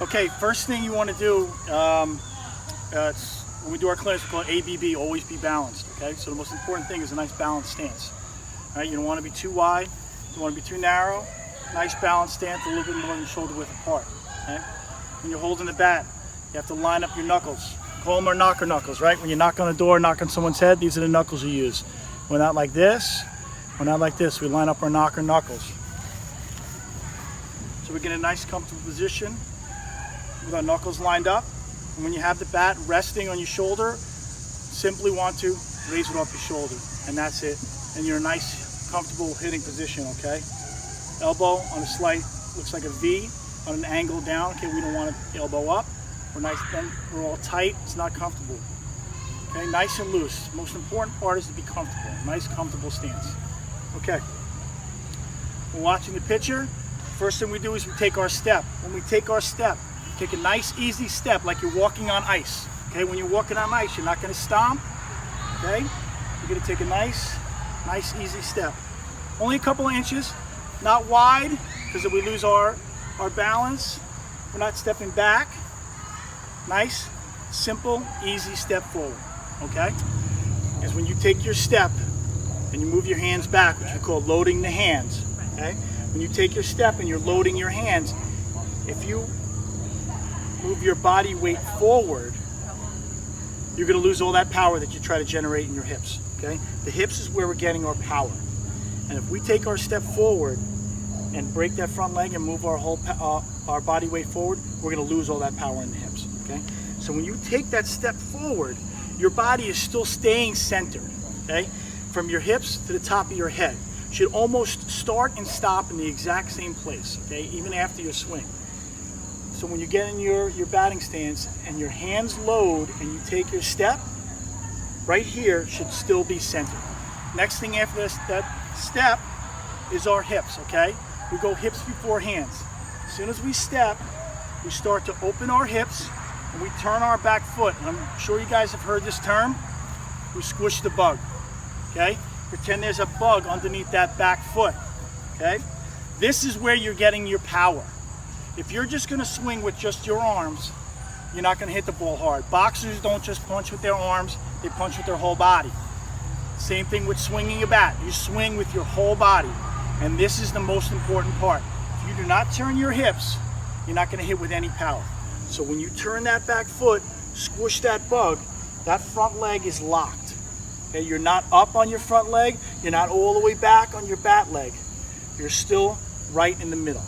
Okay, first thing you want to do, when we do our clinics, we call it ABB, always be balanced, okay? So the most important thing is a nice balanced stance. All right, you don't want to be too wide, you don't want to be too narrow. Nice balanced stance, a little bit more than shoulder width apart, okay? When you're holding the bat, you have to line up your knuckles. Call them our knocker knuckles, right? When you knock on a door, knock on someone's head, these are the knuckles you use. We're not like this, we're not like this. We line up our knocker knuckles. So we get a nice comfortable position with our knuckles lined up. And when you have the bat resting on your shoulder, simply want to raise it off your shoulder, and that's it. And you're in a nice, comfortable hitting position, okay? Elbow on a slight, looks like a V on an angle down, okay? We don't want to elbow up. We're nice, then we're all tight, it's not comfortable. Okay, nice and loose. Most important part is to be comfortable. Nice, comfortable stance. Okay, we're watching the pitcher. First thing we do is we take our step. When we take our step, take a nice, easy step like you're walking on ice. Okay, when you're walking on ice, you're not gonna stomp, okay? You're gonna take a nice, easy step. Only a couple of inches, not wide, because if we lose our balance, we're not stepping back. Nice, simple, easy step forward, okay? Is when you take your step and you move your hands back, which we call loading the hands, okay? When you take your step and you're loading your hands, if you move your body weight forward, you're gonna lose all that power that you try to generate in your hips, okay? The hips is where we're getting our power. And if we take our step forward and break that front leg and move our whole our body weight forward, we're gonna lose all that power in the hips, okay? So when you take that step forward, your body is still staying centered, okay? From your hips to the top of your head. Should almost start and stop in the exact same place, okay? Even after your swing. So when you get in your batting stance and your hands load and you take your step, right here should still be centered. Next thing after that step is our hips, okay? We go hips before hands. As soon as we step, we start to open our hips and we turn our back foot. And I'm sure you guys have heard this term. We squish the bug, okay? Pretend there's a bug underneath that back foot, okay? This is where you're getting your power. If you're just gonna swing with just your arms, you're not gonna hit the ball hard. Boxers don't just punch with their arms, they punch with their whole body. Same thing with swinging a bat. You swing with your whole body. And this is the most important part. If you do not turn your hips, you're not gonna hit with any power. So when you turn that back foot, squish that bug, that front leg is locked. Okay, you're not up on your front leg, you're not all the way back on your bat leg. You're still right in the middle.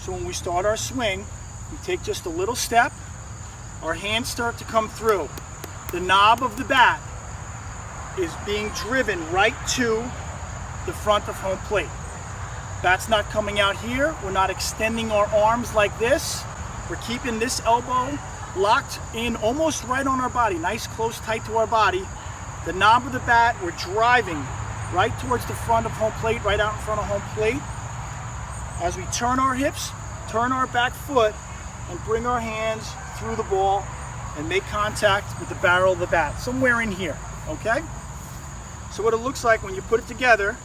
So when we start our swing, we take just a little step, our hands start to come through. The knob of the bat is being driven right to the front of home plate. Bat's not coming out here, we're not extending our arms like this. We're keeping this elbow locked in almost right on our body, nice, close, tight to our body. The knob of the bat, we're driving right towards the front of home plate, right out in front of home plate. As we turn our hips, turn our back foot, and bring our hands through the ball and make contact with the barrel of the bat, somewhere in here, okay? So what it looks like when you put it together,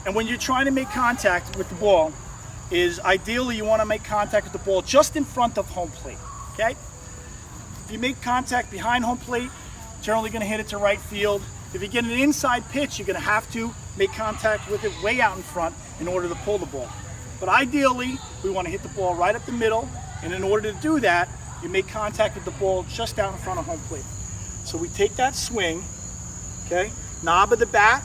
and when you're trying to make contact with the ball, is ideally you want to make contact with the ball just in front of home plate, okay? If you make contact behind home plate, generally going to hit it to right field. If you get an inside pitch, you're going to have to make contact with it way out in front in order to pull the ball. But ideally, we want to hit the ball right up the middle, and in order to do that, you make contact with the ball just out in front of home plate. So we take that swing, okay, knob of the bat,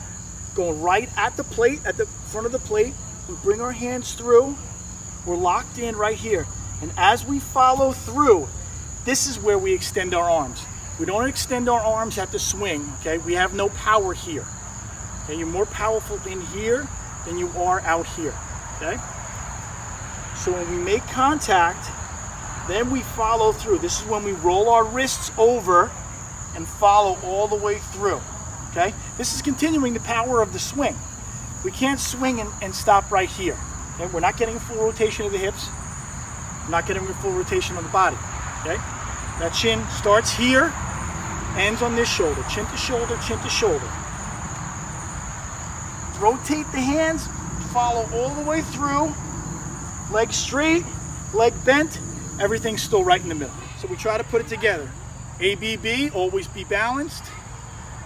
going right at the plate, at the front of the plate. We bring our hands through, we're locked in right here. And as we follow through, this is where we extend our arms. We don't extend our arms at the swing, okay? We have no power here. Okay, you're more powerful in here than you are out here, okay? So when we make contact, then we follow through. This is when we roll our wrists over and follow all the way through, okay? This is continuing the power of the swing. We can't swing and stop right here, okay? We're not getting a full rotation of the hips. We're not getting a full rotation of the body, okay? That chin starts here, ends on this shoulder, chin to shoulder, chin to shoulder. Rotate the hands, follow all the way through, leg straight, leg bent, everything's still right in the middle. So we try to put it together. ABB, always be balanced.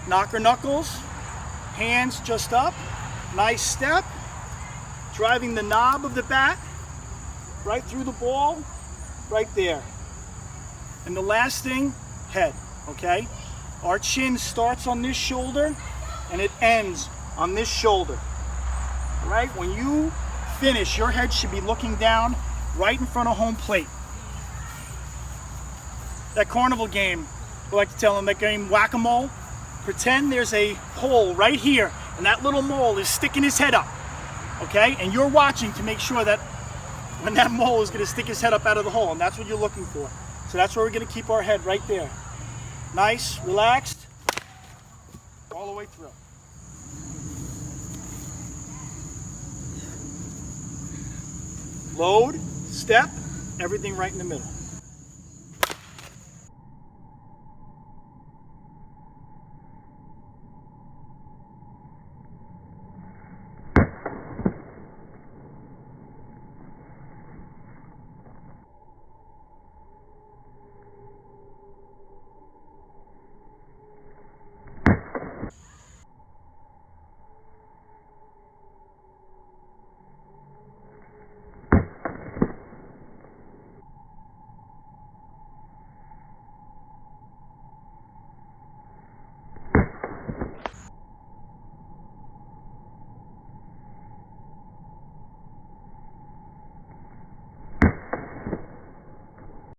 Knocker knuckles, hands just up, nice step. Driving the knob of the bat right through the ball, right there. And the last thing, head, okay? Our chin starts on this shoulder and it ends on this shoulder. All right, when you finish, your head should be looking down right in front of home plate. That carnival game, we like to tell them, that game whack-a-mole, pretend there's a hole right here and that little mole is sticking his head up, okay? And you're watching to make sure that when that mole is gonna stick his head up out of the hole, and that's what you're looking for. So that's where we're gonna keep our head, right there. Nice, relaxed, all the way through. Load, step, everything right in the middle.